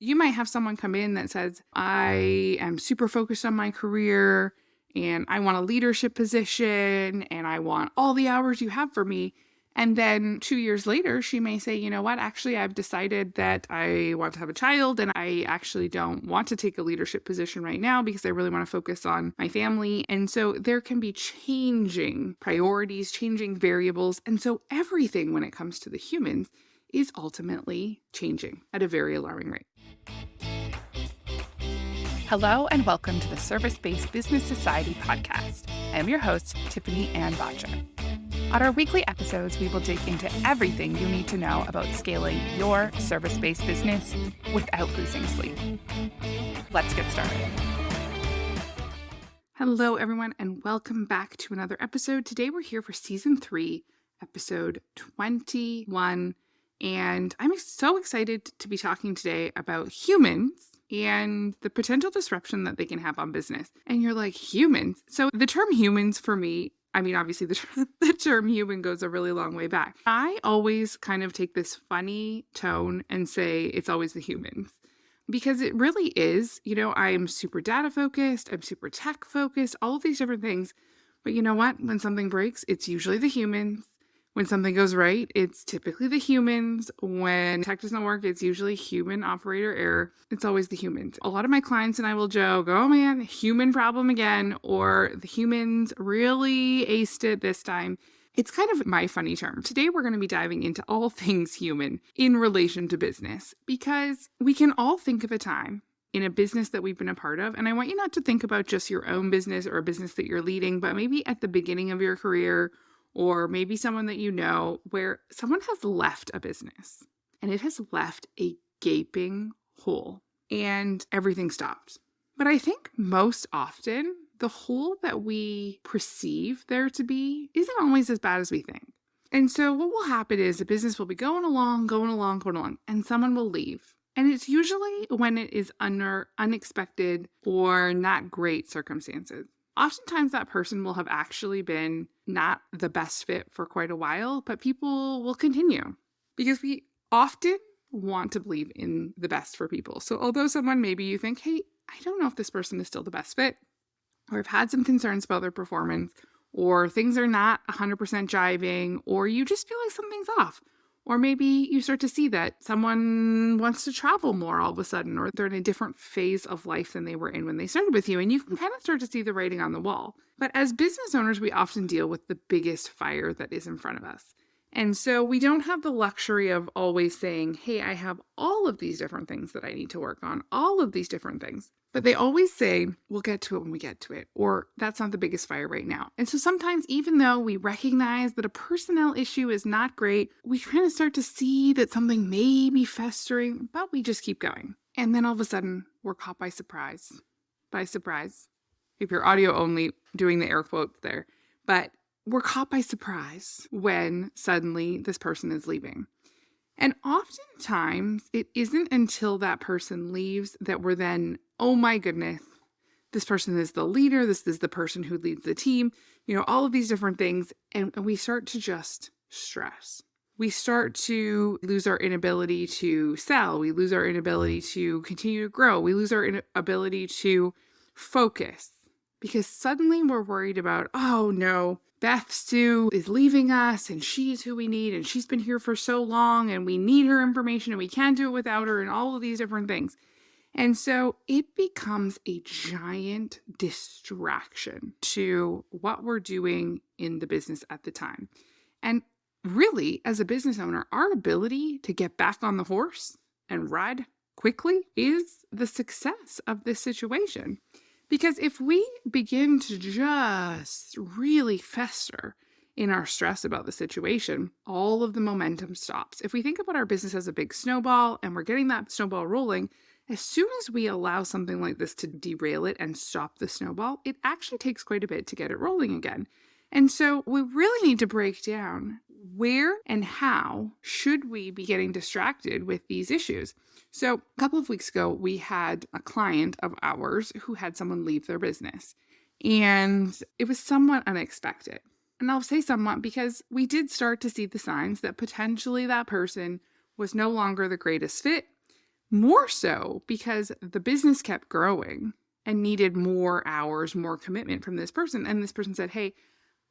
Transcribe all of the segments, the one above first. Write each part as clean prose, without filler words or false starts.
You might have someone come in that says, I am super focused on my career and I want a leadership position and I want all the hours you have for me. And then 2 years later, she may say, you know what, actually, I've decided that I want to have a child and I actually don't want to take a leadership position right now because I really want to focus on my family. And so there can be changing priorities, changing variables. And so everything when it comes to the humans is ultimately changing at a very alarming rate. Hello and welcome to the Service-Based Business Society podcast. I am your host, Tiffany-Ann Bottcher. On our weekly episodes, we will dig into everything you need to know about scaling your service-based business without losing sleep. Let's get started. Hello, everyone, and welcome back to another episode. Today, we're here for Season 3, Episode 21, and I'm so excited to be talking today about humans and the potential disruption that they can have on business. And you're like, humans? So the term humans for me, I mean, obviously the term human goes a really long way back. I always kind of take this funny tone and say it's always the humans. Because it really is, I'm super data focused, I'm super tech focused, all of these different things. But you know what? When something breaks, it's usually the humans. When something goes right, it's typically the humans. When tech doesn't work, it's usually human operator error. It's always the humans. A lot of my clients and I will joke, oh man, human problem again, or the humans really aced it this time. It's kind of my funny term. Today, we're going to be diving into all things human in relation to business, because we can all think of a time in a business that we've been a part of. And I want you not to think about just your own business or a business that you're leading, but maybe at the beginning of your career, or maybe someone that you know, where someone has left a business and it has left a gaping hole and everything stopped. But I think most often, the hole that we perceive there to be isn't always as bad as we think. And so what will happen is a business will be going along, and someone will leave. And it's usually when it is under unexpected or not great circumstances. Oftentimes that person will have actually been not the best fit for quite a while, but people will continue because we often want to believe in the best for people. So although someone, maybe you think, hey, I don't know if this person is still the best fit, or have had some concerns about their performance, or things are not 100% jiving, or you just feel like something's off. Or maybe you start to see that someone wants to travel more all of a sudden, or they're in a different phase of life than they were in when they started with you, and you can kind of start to see the writing on the wall. But as business owners, we often deal with the biggest fire that is in front of us. And so we don't have the luxury of always saying, hey, I have all of these different things that I need to work on, all of these different things. But they always say, we'll get to it when we get to it, or that's not the biggest fire right now. And so sometimes, even though we recognize that a personnel issue is not great, we kind of start to see that something may be festering, but we just keep going. And then all of a sudden, we're caught by surprise. By surprise. If you're audio only, doing the air quotes there. But we're caught by surprise when suddenly this person is leaving. And oftentimes, it isn't until that person leaves that we're then, oh my goodness, this person is the leader, this is the person who leads the team, all of these different things. And we start to just stress. We start to lose our inability to sell. We lose our inability to continue to grow. We lose our ability to focus. Because suddenly we're worried about, oh no, Beth Sue is leaving us and she's who we need and she's been here for so long and we need her information and we can't do it without her and all of these different things. And so it becomes a giant distraction to what we're doing in the business at the time. And really, as a business owner, our ability to get back on the horse and ride quickly is the success of this situation. Because if we begin to just really fester in our stress about the situation, all of the momentum stops. If we think about our business as a big snowball and we're getting that snowball rolling, as soon as we allow something like this to derail it and stop the snowball, it actually takes quite a bit to get it rolling again. And so we really need to break down where and how should we be getting distracted with these issues. So a couple of weeks ago, we had a client of ours who had someone leave their business, and it was somewhat unexpected. And I'll say somewhat because we did start to see the signs that potentially that person was no longer the greatest fit. more so because the business kept growing and needed more hours, more commitment from this person. And this person said, hey,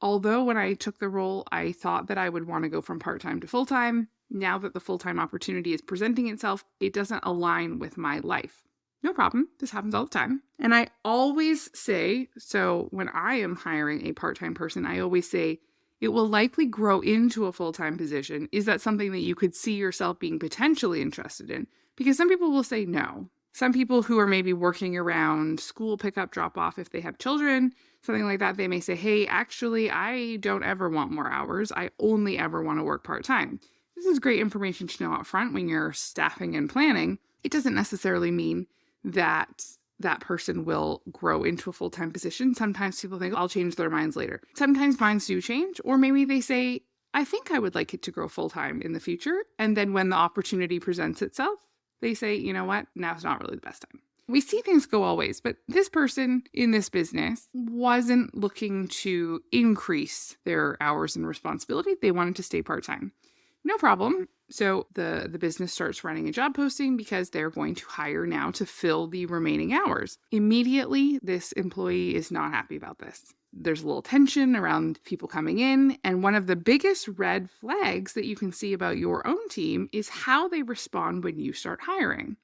although when I took the role, I thought that I would want to go from part-time to full-time, now that the full-time opportunity is presenting itself, it doesn't align with my life. No problem. This happens all the time. And I always say, so when I am hiring a part-time person, I always say, it will likely grow into a full-time position. Is that something that you could see yourself being potentially interested in? Because some people will say no. Some people who are maybe working around school pickup, drop off if they have children, something like that, they may say, hey, actually, I don't ever want more hours. I only ever want to work part-time. This is great information to know up front when you're staffing and planning. It doesn't necessarily mean that that person will grow into a full-time position. Sometimes people think, I'll change their minds later. Sometimes minds do change, or maybe they say, I think I would like it to grow full-time in the future. And then when the opportunity presents itself, they say, you know what, now's not really the best time. We see things go all ways, but this person in this business wasn't looking to increase their hours and responsibility. They wanted to stay part-time. No problem. So the business starts running a job posting because they're going to hire now to fill the remaining hours. Immediately, this employee is not happy about this. There's a little tension around people coming in. And one of the biggest red flags that you can see about your own team is how they respond when you start hiring.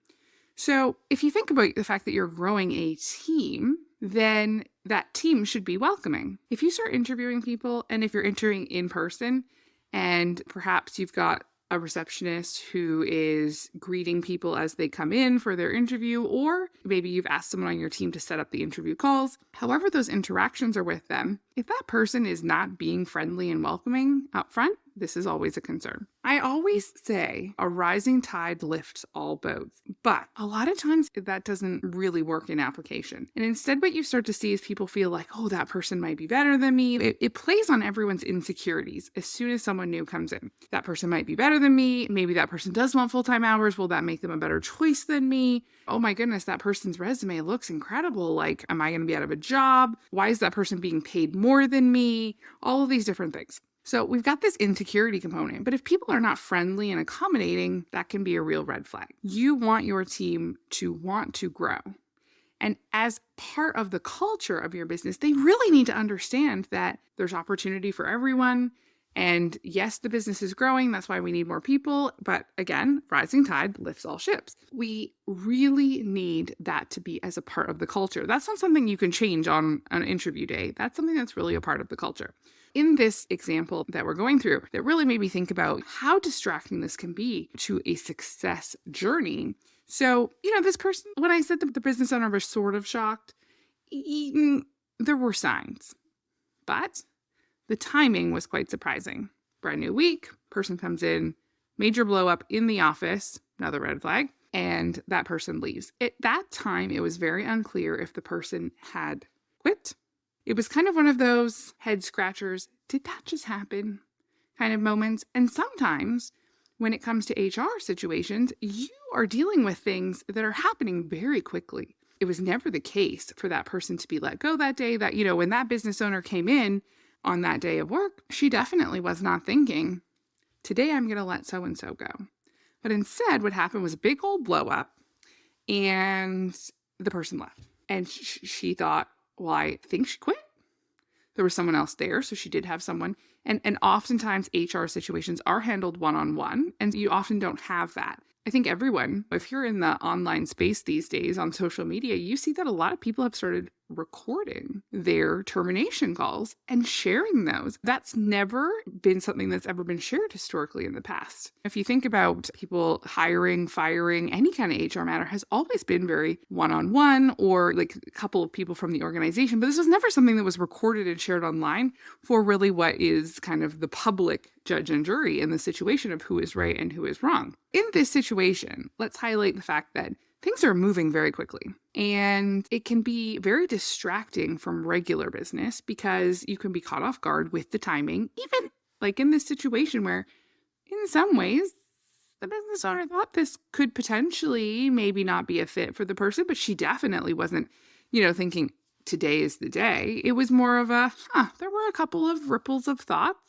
So if you think about the fact that you're growing a team, then that team should be welcoming. If you start interviewing people, and if you're interviewing in person, and perhaps you've got a receptionist who is greeting people as they come in for their interview, or maybe you've asked someone on your team to set up the interview calls. However those interactions are with them, if that person is not being friendly and welcoming up front, this is always a concern. I always say a rising tide lifts all boats, but a lot of times that doesn't really work in application. And instead what you start to see is people feel like, oh, that person might be better than me. It plays on everyone's insecurities as soon as someone new comes in. That person might be better than me. Maybe that person does want full-time hours. Will that make them a better choice than me? Oh my goodness, that person's resume looks incredible. Like, am I going to be out of a job? Why is that person being paid more than me? All of these different things. So we've got this insecurity component, but if people are not friendly and accommodating, that can be a real red flag. You want your team to want to grow. And as part of the culture of your business, they really need to understand that there's opportunity for everyone. And yes, the business is growing. That's why we need more people. But again, rising tide lifts all ships. We really need that to be as a part of the culture. That's not something you can change on an interview day. That's something that's really a part of the culture. In this example that we're going through, that really made me think about how distracting this can be to a success journey. So, this person, when I said that the business owner was sort of shocked, there were signs, but the timing was quite surprising. Brand new week, person comes in, major blow up in the office, another red flag, and that person leaves. At that time, it was very unclear if the person had quit. It was kind of one of those head scratchers, did that just happen kind of moments. And sometimes when it comes to HR situations, you are dealing with things that are happening very quickly. It was never the case for that person to be let go that day. That, when that business owner came in on that day of work, she definitely was not thinking, today I'm going to let so-and-so go. But instead, what happened was a big old blow up and the person left. And she thought, well, I think she quit. There was someone else there, so she did have someone. And oftentimes HR situations are handled one-on-one, and you often don't have that. I think everyone, if you're in the online space these days on social media, you see that a lot of people have started recording their termination calls and sharing those. That's never been something that's ever been shared historically in the past. If you think about people hiring, firing, any kind of HR matter has always been very one-on-one or like a couple of people from the organization, but this was never something that was recorded and shared online for really what is kind of the public judge and jury in the situation of who is right and who is wrong. In this situation, let's highlight the fact that things are moving very quickly, and it can be very distracting from regular business because you can be caught off guard with the timing, even like in this situation where in some ways the business owner thought this could potentially maybe not be a fit for the person, but she definitely wasn't, thinking today is the day. It was more of there were a couple of ripples of thoughts.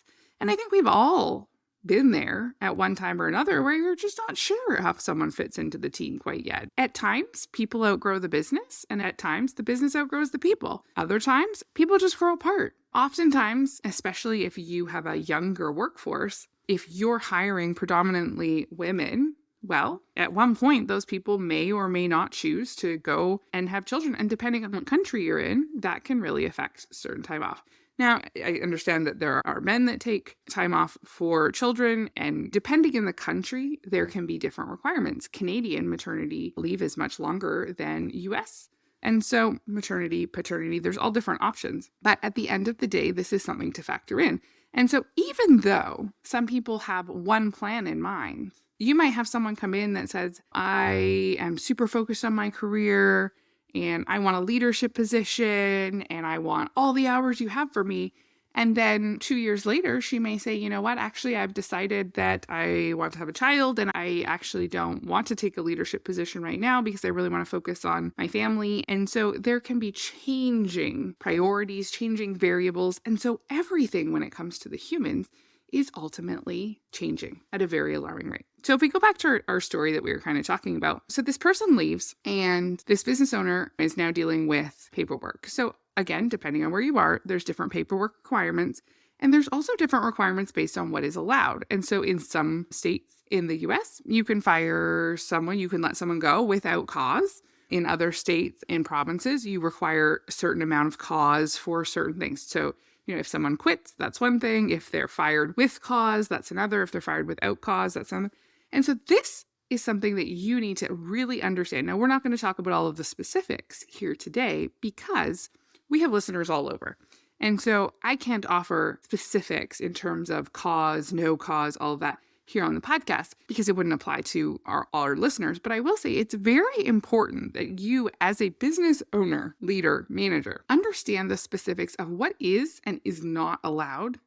And I think we've all been there at one time or another where you're just not sure how someone fits into the team quite yet. At times, people outgrow the business, and at times, the business outgrows the people. Other times, people just grow apart. Oftentimes, especially if you have a younger workforce, if you're hiring predominantly women, well, at one point, those people may or may not choose to go and have children. And depending on what country you're in, that can really affect certain time off. Now, I understand that there are men that take time off for children, and depending in the country, there can be different requirements. Canadian maternity leave is much longer than US. And so maternity, paternity, there's all different options. But at the end of the day, this is something to factor in. And so even though some people have one plan in mind, you might have someone come in that says, I am super focused on my career and I want a leadership position and I want all the hours you have for me. And then 2 years later, she may say, you know what, actually, I've decided that I want to have a child and I actually don't want to take a leadership position right now because I really want to focus on my family. And so there can be changing priorities, changing variables. And so everything when it comes to the humans is ultimately changing at a very alarming rate. So if we go back to our story that we were kind of talking about, so this person leaves and this business owner is now dealing with paperwork. So again, depending on where you are, there's different paperwork requirements, and there's also different requirements based on what is allowed. And so in some states in the US, you can fire someone, you can let someone go without cause. In other states and provinces, you require a certain amount of cause for certain things. So if someone quits, that's one thing. If they're fired with cause, that's another. If they're fired without cause, that's another. And so this is something that you need to really understand. Now, we're not going to talk about all of the specifics here today because we have listeners all over. And so I can't offer specifics in terms of cause, no cause, all of that here on the podcast because it wouldn't apply to our listeners. But I will say it's very important that you, as a business owner, leader, manager, understand the specifics of what is and is not allowed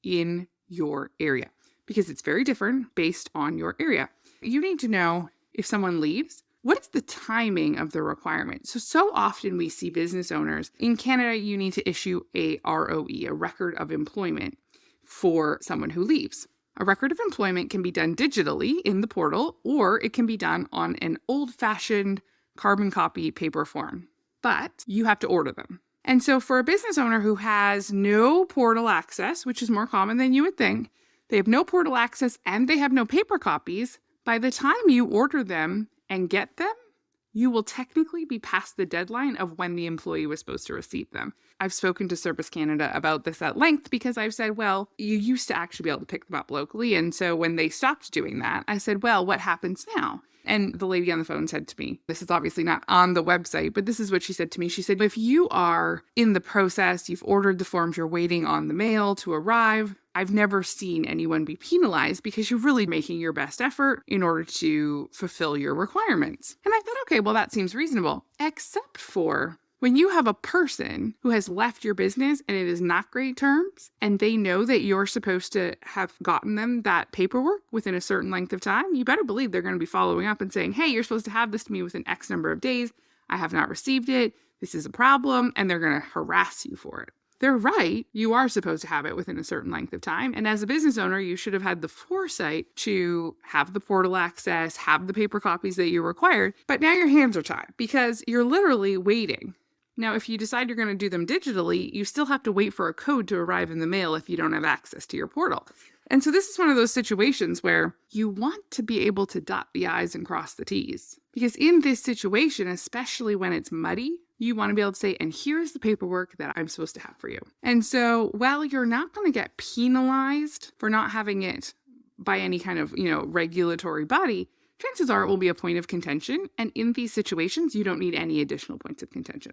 in your area because it's very different based on your area. You need to know if someone leaves, what is the timing of the requirement? So often we see business owners in Canada, you need to issue a ROE, a record of employment for someone who leaves. A record of employment can be done digitally in the portal, or it can be done on an old-fashioned carbon copy paper form, but you have to order them. And so for a business owner who has no portal access, which is more common than you would think, they have no portal access and they have no paper copies, by the time you order them and get them, you will technically be past the deadline of when the employee was supposed to receive them. I've spoken to Service Canada about this at length because I've said, well, you used to actually be able to pick them up locally. And so when they stopped doing that, I said, well, what happens now? And the lady on the phone said to me, this is obviously not on the website, but this is what she said to me. She said, if you are in the process, you've ordered the forms, you're waiting on the mail to arrive, I've never seen anyone be penalized because you're really making your best effort in order to fulfill your requirements. And I thought, okay, well, that seems reasonable, except for when you have a person who has left your business and it is not great terms, and they know that you're supposed to have gotten them that paperwork within a certain length of time, you better believe they're going to be following up and saying, hey, you're supposed to have this to me within X number of days. I have not received it. This is a problem. And they're going to harass you for it. They're right. You are supposed to have it within a certain length of time. And as a business owner, you should have had the foresight to have the portal access, have the paper copies that you required. But now your hands are tied because you're literally waiting. Now, if you decide you're going to do them digitally, you still have to wait for a code to arrive in the mail if you don't have access to your portal. And so this is one of those situations where you want to be able to dot the I's and cross the T's. Because in this situation, especially when it's muddy, you want to be able to say, and here's the paperwork that I'm supposed to have for you. And so while you're not going to get penalized for not having it by any kind of, regulatory body, chances are it will be a point of contention. And in these situations, you don't need any additional points of contention.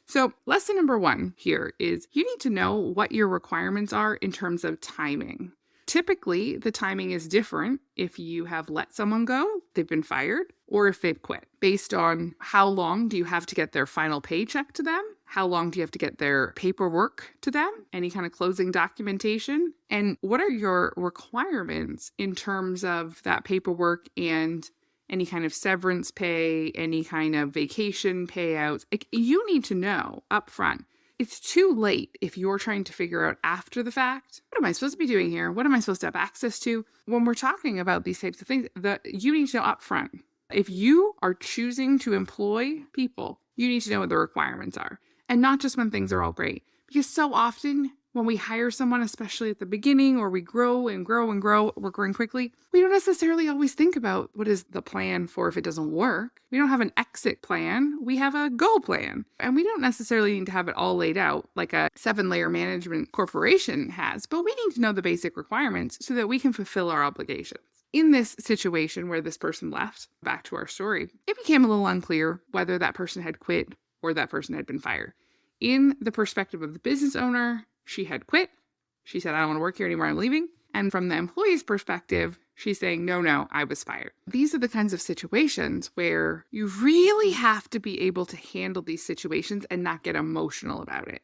So lesson number 1 here is you need to know what your requirements are in terms of timing. Typically, the timing is different if you have let someone go, they've been fired, or if they've quit, based on how long do you have to get their final paycheck to them? How long do you have to get their paperwork to them? Any kind of closing documentation? And what are your requirements in terms of that paperwork and any kind of severance pay, any kind of vacation payouts? You need to know up front. It's too late if you're trying to figure out after the fact, what am I supposed to be doing here? What am I supposed to have access to? When we're talking about these types of things, you need to know up front. If you are choosing to employ people, you need to know what the requirements are. And not just when things are all great. Because so often when we hire someone, especially at the beginning, or we grow and grow and grow, we're growing quickly, we don't necessarily always think about what is the plan for if it doesn't work. We don't have an exit plan. We have a go plan. And we don't necessarily need to have it all laid out like a 7-layer management corporation has, but we need to know the basic requirements so that we can fulfill our obligations. In this situation where this person left, back to our story, it became a little unclear whether that person had quit or that person had been fired. In the perspective of the business owner, she had quit. She said, I don't want to work here anymore, I'm leaving. And from the employee's perspective, she's saying, no, I was fired. These are the kinds of situations where you really have to be able to handle these situations and not get emotional about it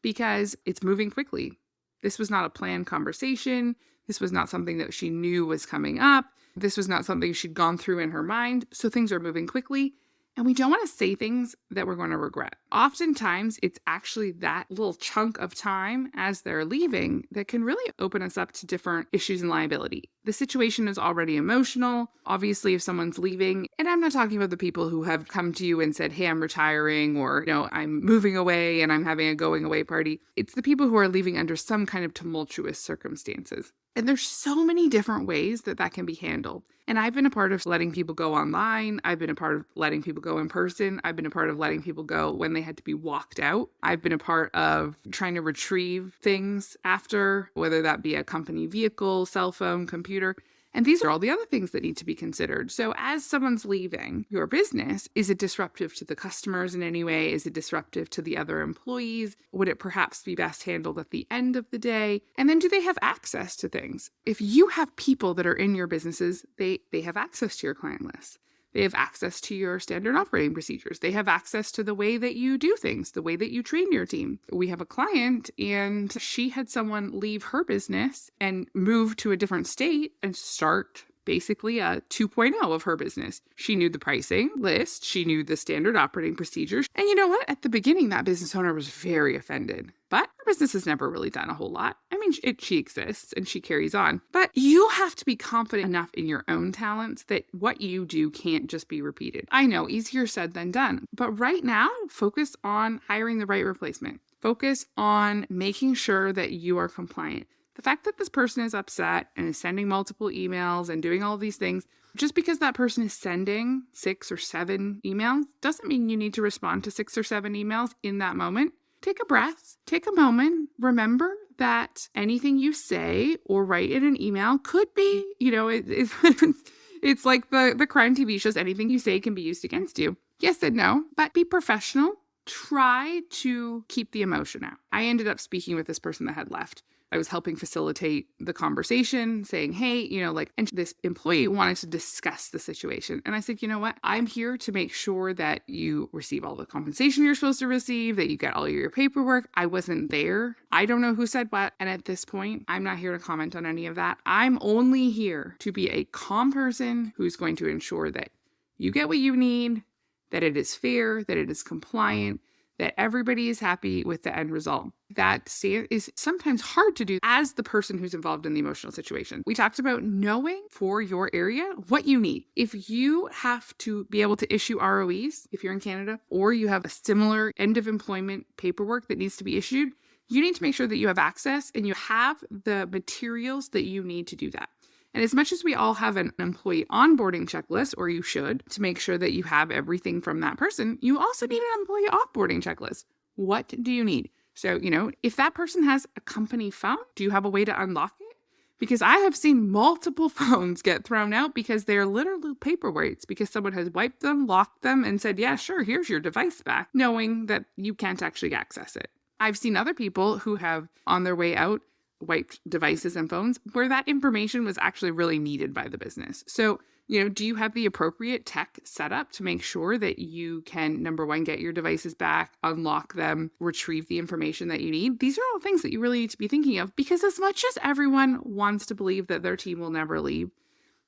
because it's moving quickly. This was not a planned conversation. This was not something that she knew was coming up. This was not something she'd gone through in her mind. So things are moving quickly. And we don't want to say things that we're going to regret. Oftentimes, it's actually that little chunk of time as they're leaving that can really open us up to different issues and liability. The situation is already emotional. Obviously, if someone's leaving, and I'm not talking about the people who have come to you and said, hey, I'm retiring, or, I'm moving away and I'm having a going away party. It's the people who are leaving under some kind of tumultuous circumstances. And there's so many different ways that can be handled. And I've been a part of letting people go online. I've been a part of letting people go in person. I've been a part of letting people go when they had to be walked out. I've been a part of trying to retrieve things after, whether that be a company vehicle, cell phone, computer. And these are all the other things that need to be considered. So as someone's leaving your business, is it disruptive to the customers in any way? Is it disruptive to the other employees? Would it perhaps be best handled at the end of the day? And then do they have access to things? If you have people that are in your businesses, they have access to your client list. They have access to your standard operating procedures. They have access to the way that you do things, the way that you train your team. We have a client and she had someone leave her business and move to a different state and start basically a 2.0 of her business. She knew the pricing list. She knew the standard operating procedures. And you know what? At the beginning, that business owner was very offended. But her business has never really done a whole lot. I mean, she exists and she carries on. But you have to be confident enough in your own talents that what you do can't just be repeated. I know, easier said than done. But right now, focus on hiring the right replacement. Focus on making sure that you are compliant. The fact that this person is upset and is sending multiple emails and doing all these things, just because that person is sending 6 or 7 emails doesn't mean you need to respond to 6 or 7 emails in that moment. Take a breath, take a moment. Remember that anything you say or write in an email could be, it's like the crime TV shows, anything you say can be used against you. Yes and no, but be professional. Try to keep the emotion out. I ended up speaking with this person that had left. I was helping facilitate the conversation, saying, hey, and this employee wanted to discuss the situation. And I said, you know what? I'm here to make sure that you receive all the compensation you're supposed to receive, that you get all your paperwork. I wasn't there. I don't know who said what. And at this point, I'm not here to comment on any of that. I'm only here to be a calm person who's going to ensure that you get what you need, that it is fair, that it is compliant, that everybody is happy with the end result. That is sometimes hard to do as the person who's involved in the emotional situation. We talked about knowing for your area what you need. If you have to be able to issue ROEs, if you're in Canada, or you have a similar end of employment paperwork that needs to be issued, you need to make sure that you have access and you have the materials that you need to do that. And as much as we all have an employee onboarding checklist, or you should, to make sure that you have everything from that person, you also need an employee offboarding checklist. What do you need? So, if that person has a company phone, do you have a way to unlock it? Because I have seen multiple phones get thrown out because they're literally paperweights because someone has wiped them, locked them, and said, yeah, sure, here's your device back, knowing that you can't actually access it. I've seen other people who have, on their way out, wiped devices and phones where that information was actually really needed by the business. So, do you have the appropriate tech set up to make sure that you can, number one, get your devices back, unlock them, retrieve the information that you need? These are all things that you really need to be thinking of because as much as everyone wants to believe that their team will never leave,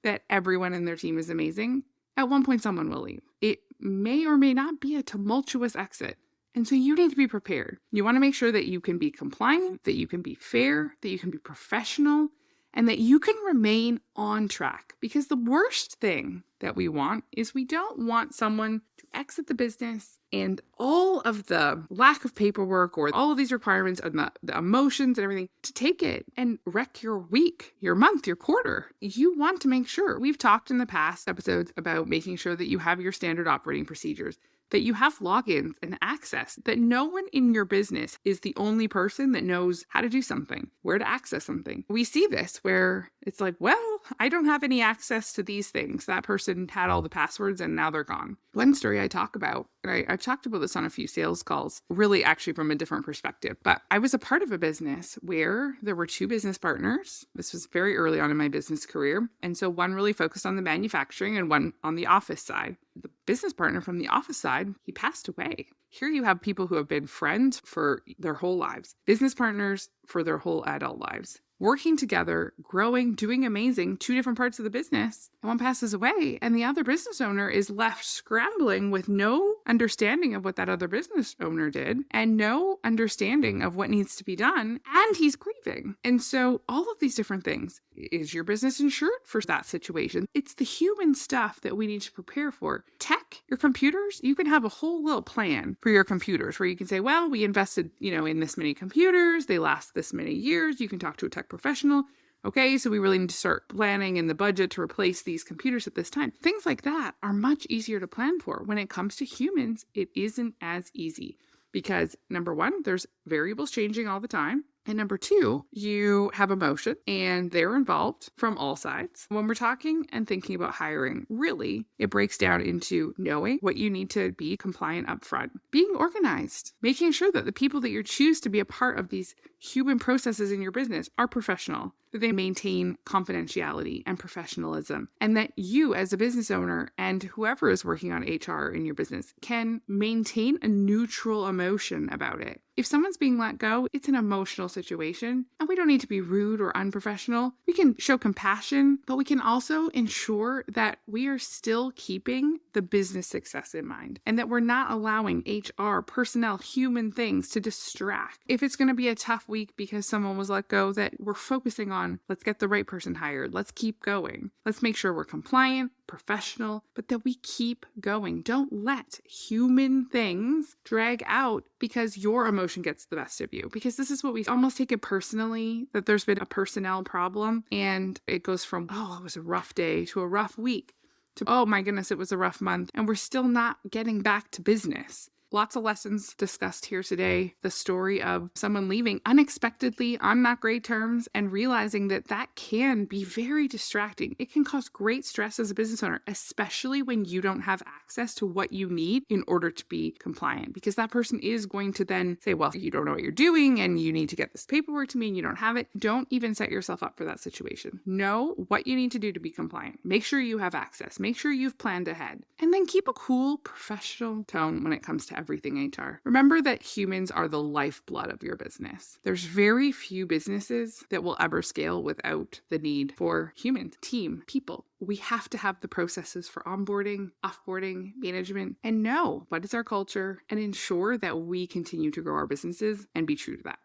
that everyone in their team is amazing, at one point someone will leave. It may or may not be a tumultuous exit. And so you need to be prepared. You want to make sure that you can be compliant, that you can be fair, that you can be professional, and that you can remain on track. Because the worst thing that we want is we don't want someone to exit the business and all of the lack of paperwork or all of these requirements and the emotions and everything to take it and wreck your week, your month, your quarter. You want to make sure. We've talked in the past episodes about making sure that you have your standard operating procedures, that you have logins and access, that no one in your business is the only person that knows how to do something, where to access something. We see this where it's like, well, I don't have any access to these things. That person had all the passwords and now they're gone. One story I talk about, and I've talked about this on a few sales calls, really actually from a different perspective, but I was a part of a business where there were two business partners. This was very early on in my business career. And so one really focused on the manufacturing and one on the office side. The business partner from the office side, he passed away. Here you have people who have been friends for their whole lives, business partners for their whole adult lives, working together, growing, doing amazing, two different parts of the business. And one passes away and the other business owner is left scrambling with no understanding of what that other business owner did and no understanding of what needs to be done. And he's grieving. And so all of these different things. Is your business insured for that situation? It's the human stuff that we need to prepare for. Tech, your computers, you can have a whole little plan for your computers where you can say, well, we invested, in this many computers. They last this many years. You can talk to a tech professional. Okay, so we really need to start planning in the budget to replace these computers at this time. Things like that are much easier to plan for. When it comes to humans, it isn't as easy because number one, there's variables changing all the time. And number two, you have emotion and they're involved from all sides. When we're talking and thinking about hiring, really, it breaks down into knowing what you need to be compliant up front, being organized, making sure that the people that you choose to be a part of these human processes in your business are professional, that they maintain confidentiality and professionalism, and that you as a business owner and whoever is working on HR in your business can maintain a neutral emotion about it. If someone's being let go, it's an emotional situation, and we don't need to be rude or unprofessional. We can show compassion, but we can also ensure that we are still keeping the business success in mind and that we're not allowing HR, personnel, human things to distract. If it's going to be a tough week because someone was let go, that we're focusing on, let's get the right person hired. Let's keep going. Let's make sure we're compliant, professional, but that we keep going. Don't let human things drag out because your emotion gets the best of you. Because this is what we almost take it personally, that there's been a personnel problem and it goes from, oh, it was a rough day to a rough week to, oh my goodness, it was a rough month. And we're still not getting back to business. Lots of lessons discussed here today. The story of someone leaving unexpectedly on not great terms and realizing that that can be very distracting. It can cause great stress as a business owner, especially when you don't have access to what you need in order to be compliant, because that person is going to then say, well, you don't know what you're doing and you need to get this paperwork to me and you don't have it. Don't even set yourself up for that situation. Know what you need to do to be compliant. Make sure you have access. Make sure you've planned ahead. And then keep a cool, professional tone when it comes to everything HR. Remember that humans are the lifeblood of your business. There's very few businesses that will ever scale without the need for humans, team, people. We have to have the processes for onboarding, offboarding, management, and know what is our culture and ensure that we continue to grow our businesses and be true to that.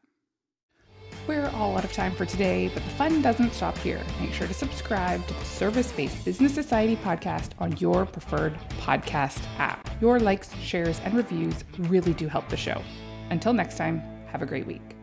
We're all out of time for today, but the fun doesn't stop here. Make sure to subscribe to the Service-Based Business Society podcast on your preferred podcast app. Your likes, shares, and reviews really do help the show. Until next time, have a great week.